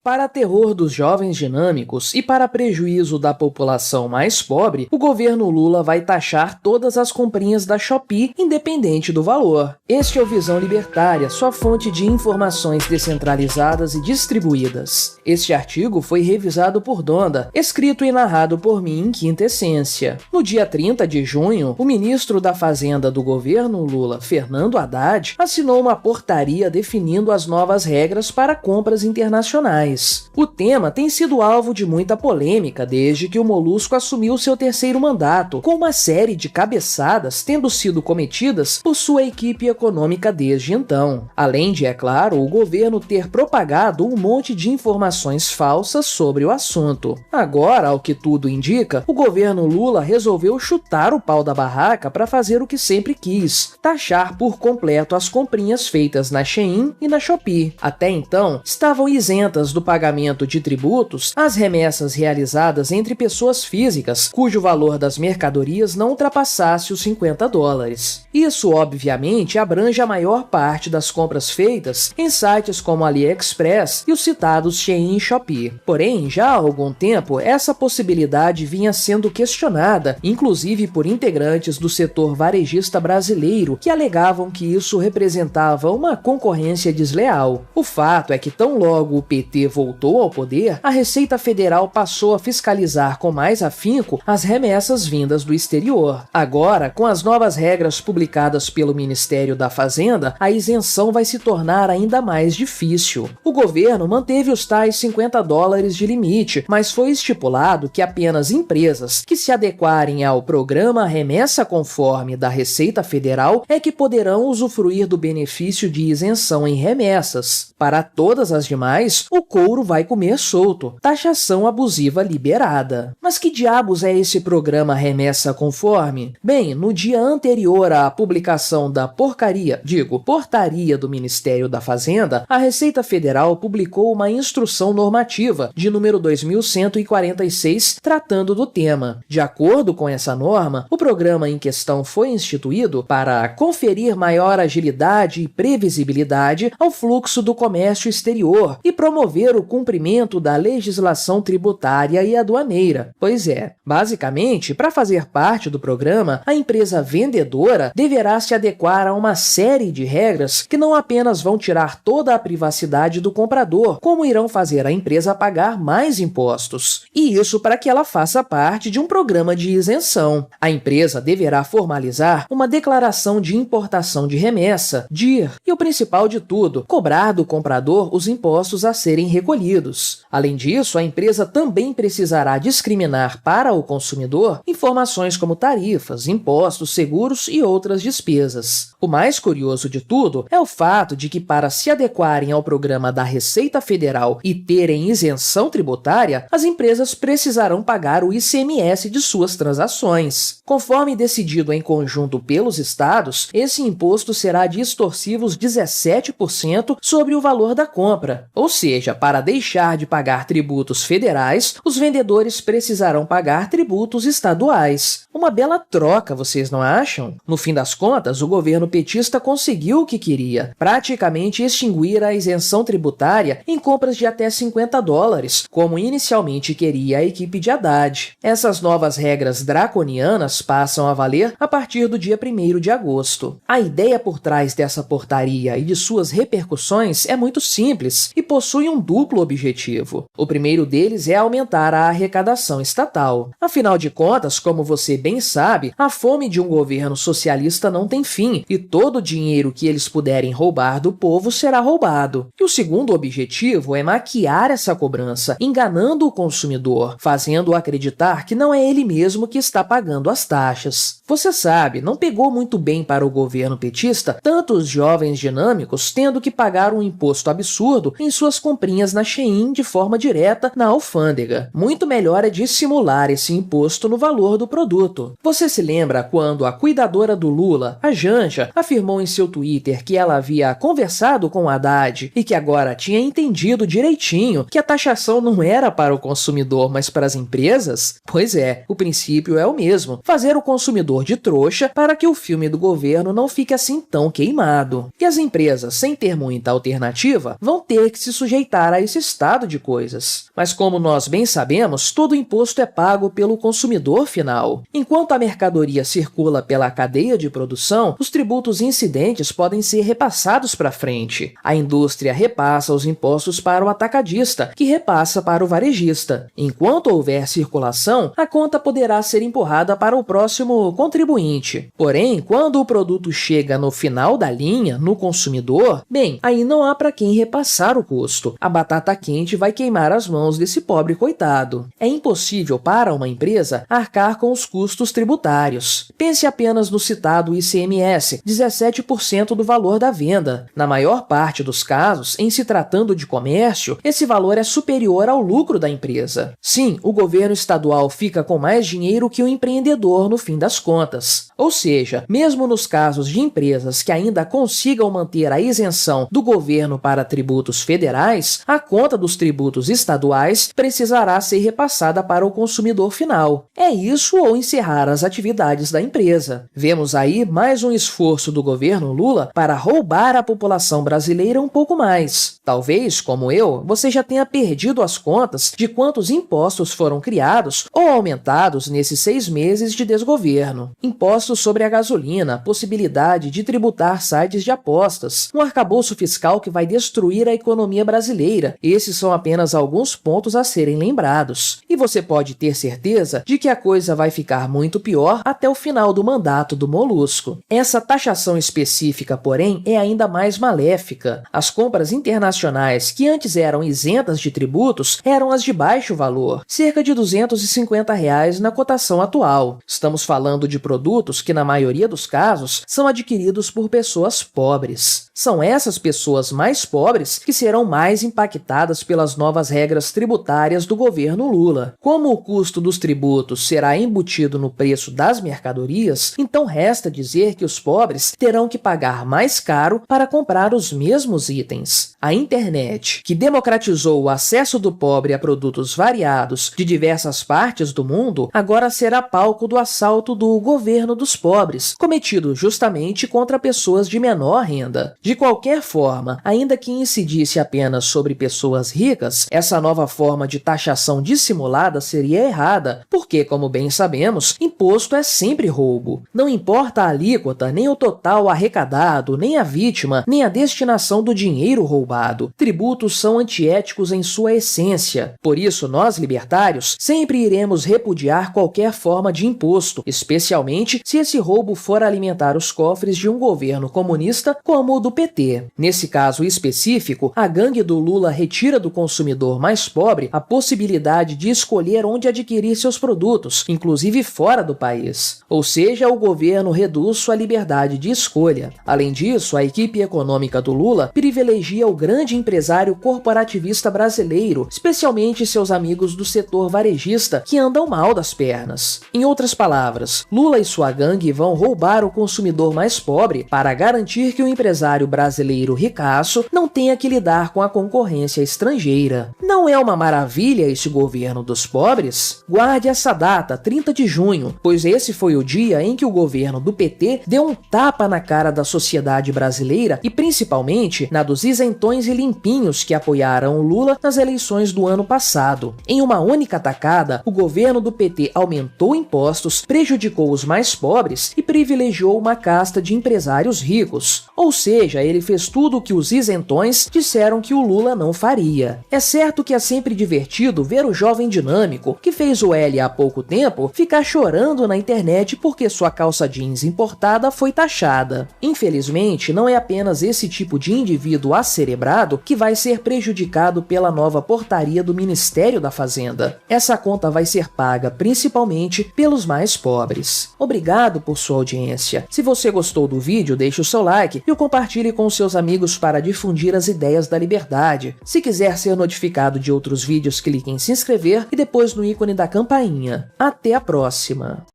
Para terror dos jovens dinâmicos e para prejuízo da população mais pobre, o governo Lula vai taxar todas as comprinhas da Shopee, independente do valor. Este é o Visão Libertária, sua fonte de informações descentralizadas e distribuídas. Este artigo foi revisado por Donda, escrito e narrado por mim em quinta essência. No dia 30 de junho, o ministro da Fazenda do governo Lula, Fernando Haddad, assinou uma portaria definindo as novas regras para compras internacionais. O tema tem sido alvo de muita polêmica desde que o Molusco assumiu seu terceiro mandato, com uma série de cabeçadas tendo sido cometidas por sua equipe econômica desde então. Além de, é claro, o governo ter propagado um monte de informações falsas sobre o assunto. Agora, ao que tudo indica, o governo Lula resolveu chutar o pau da barraca para fazer o que sempre quis: taxar por completo as comprinhas feitas na Shein e na Shopee. Até então, estavam isentas do pagamento de tributos as remessas realizadas entre pessoas físicas cujo valor das mercadorias não ultrapassasse os $50. Isso, obviamente, abrange a maior parte das compras feitas em sites como AliExpress e os citados Shein e Shopee. Porém, já há algum tempo, essa possibilidade vinha sendo questionada, inclusive por integrantes do setor varejista brasileiro, que alegavam que isso representava uma concorrência desleal. O fato é que tão logo o PT voltou ao poder, a Receita Federal passou a fiscalizar com mais afinco as remessas vindas do exterior. Agora, com as novas regras publicadas pelo Ministério da Fazenda, a isenção vai se tornar ainda mais difícil. O governo manteve os tais $50 de limite, mas foi estipulado que apenas empresas que se adequarem ao programa Remessa Conforme da Receita Federal é que poderão usufruir do benefício de isenção em remessas. Para todas as demais, o couro vai comer solto, taxação abusiva liberada. Mas que diabos é esse programa Remessa Conforme? Bem, no dia anterior à publicação da portaria do Ministério da Fazenda, a Receita Federal publicou uma instrução normativa de número 2146 tratando do tema. De acordo com essa norma, o programa em questão foi instituído para conferir maior agilidade e previsibilidade ao fluxo do comércio exterior e promover o cumprimento da legislação tributária e aduaneira. Pois é, basicamente, para fazer parte do programa, a empresa vendedora deverá se adequar a uma série de regras que não apenas vão tirar toda a privacidade do comprador, como irão fazer a empresa pagar mais impostos. E isso para que ela faça parte de um programa de isenção. A empresa deverá formalizar uma declaração de importação de remessa, DIR, e o principal de tudo, cobrar do comprador os impostos a serem recolhidos. Além disso, a empresa também precisará discriminar para o consumidor informações como tarifas, impostos, seguros e outras despesas. O mais curioso de tudo é o fato de que, para se adequarem ao programa da Receita Federal e terem isenção tributária, as empresas precisarão pagar o ICMS de suas transações. Conforme decidido em conjunto pelos estados, esse imposto será de extorsivos 17% sobre o valor da compra. Ou seja, para deixar de pagar tributos federais, os vendedores precisarão pagar tributos estaduais. Uma bela troca, vocês não acham? No fim das contas, o governo petista conseguiu o que queria: praticamente extinguir a isenção tributária em compras de até $50, como inicialmente queria a equipe de Haddad. Essas novas regras draconianas passam a valer a partir do dia 1º de agosto. A ideia por trás dessa portaria e de suas repercussões é muito simples e possui um duplo objetivo. O primeiro deles é aumentar a arrecadação estatal. Afinal de contas, como você bem sabe, a fome de um governo socialista não tem fim e todo o dinheiro que eles puderem roubar do povo será roubado. E o segundo objetivo é maquiar essa cobrança, enganando o consumidor, fazendo-o acreditar que não é ele mesmo que está pagando as taxas. Você sabe, não pegou muito bem para o governo petista tantos jovens dinâmicos tendo que pagar um imposto absurdo em suas comprinhas na Shein de forma direta na alfândega. Muito melhor é dissimular esse imposto no valor do produto. Você se lembra quando a cuidadora do Lula, a Janja, afirmou em seu Twitter que ela havia conversado com Haddad e que agora tinha entendido direitinho que a taxação não era para o consumidor, mas para as empresas? Pois é, o princípio é o mesmo: fazer o consumidor de trouxa para que o filme do governo não fique assim tão queimado. E as empresas, sem ter muita alternativa, vão ter que se sujeitar para esse estado de coisas. Mas como nós bem sabemos, todo imposto é pago pelo consumidor final. Enquanto a mercadoria circula pela cadeia de produção, os tributos incidentes podem ser repassados para frente. A indústria repassa os impostos para o atacadista, que repassa para o varejista. Enquanto houver circulação, a conta poderá ser empurrada para o próximo contribuinte. Porém, quando o produto chega no final da linha, no consumidor, bem, aí não há para quem repassar o custo. A batata quente vai queimar as mãos desse pobre coitado. É impossível para uma empresa arcar com os custos tributários. Pense apenas no citado ICMS, 17% do valor da venda. Na maior parte dos casos, em se tratando de comércio, esse valor é superior ao lucro da empresa. Sim, o governo estadual fica com mais dinheiro que o empreendedor no fim das contas. Ou seja, mesmo nos casos de empresas que ainda consigam manter a isenção do governo para tributos federais, a conta dos tributos estaduais precisará ser repassada para o consumidor final. É isso ou encerrar as atividades da empresa. Vemos aí mais um esforço do governo Lula para roubar a população brasileira um pouco mais. Talvez, como eu, você já tenha perdido as contas de quantos impostos foram criados ou aumentados nesses 6 meses de desgoverno. Impostos sobre a gasolina, possibilidade de tributar sites de apostas, um arcabouço fiscal que vai destruir a economia brasileira. Esses são apenas alguns pontos a serem lembrados. E você pode ter certeza de que a coisa vai ficar muito pior até o final do mandato do Molusco. Essa taxação específica, porém, é ainda mais maléfica. As compras internacionais, que antes eram isentas de tributos, eram as de baixo valor, cerca de R$ 250 na cotação atual. Estamos falando de produtos que, na maioria dos casos, são adquiridos por pessoas pobres. São essas pessoas mais pobres que serão mais impactadas pelas novas regras tributárias do governo Lula. Como o custo dos tributos será embutido no preço das mercadorias, então resta dizer que os pobres terão que pagar mais caro para comprar os mesmos itens. A internet, que democratizou o acesso do pobre a produtos variados de diversas partes do mundo, agora será palco do assalto do governo dos pobres, cometido justamente contra pessoas de menor renda. De qualquer forma, ainda que incidisse apenas sobre pessoas ricas, essa nova forma de taxação dissimulada seria errada, porque, como bem sabemos, imposto é sempre roubo. Não importa a alíquota, nem o total arrecadado, nem a vítima, nem a destinação do dinheiro roubado. Tributos são antiéticos em sua essência. Por isso, nós, libertários, sempre iremos repudiar qualquer forma de imposto, especialmente se esse roubo for alimentar os cofres de um governo comunista como o do PT. Nesse caso específico, a gangue do Lula retira do consumidor mais pobre a possibilidade de escolher onde adquirir seus produtos, inclusive fora do país. Ou seja, o governo reduz sua liberdade de escolha. Além disso, a equipe econômica do Lula privilegia o grande empresário corporativista brasileiro, especialmente seus amigos do setor varejista, que andam mal das pernas. Em outras palavras, Lula e sua gangue vão roubar o consumidor mais pobre para garantir que o empresário brasileiro ricaço não tenha que lidar com a concorrência estrangeira. Não é uma maravilha esse governo dos pobres? Guarde essa data, 30 de junho, pois esse foi o dia em que o governo do PT deu um tapa na cara da sociedade brasileira e principalmente na dos isentões e limpinhos que apoiaram o Lula nas eleições do ano passado. Em uma única tacada, o governo do PT aumentou impostos, prejudicou os mais pobres e privilegiou uma casta de empresários ricos. Ou seja, ele fez tudo o que os isentões disseram que o Lula não faria. É certo que é sempre divertido ver o jovem dinâmico, que fez o L há pouco tempo, ficar chorando na internet porque sua calça jeans importada foi taxada. Infelizmente, não é apenas esse tipo de indivíduo acerebrado que vai ser prejudicado pela nova portaria do Ministério da Fazenda. Essa conta vai ser paga principalmente pelos mais pobres. Obrigado por sua audiência. Se você gostou do vídeo, deixe o seu like e o compartilhe com seus amigos para difundir as ideias da liberdade. Se quiser ser notificado de outros vídeos, clique em se inscrever e depois no ícone da campainha. Até a próxima!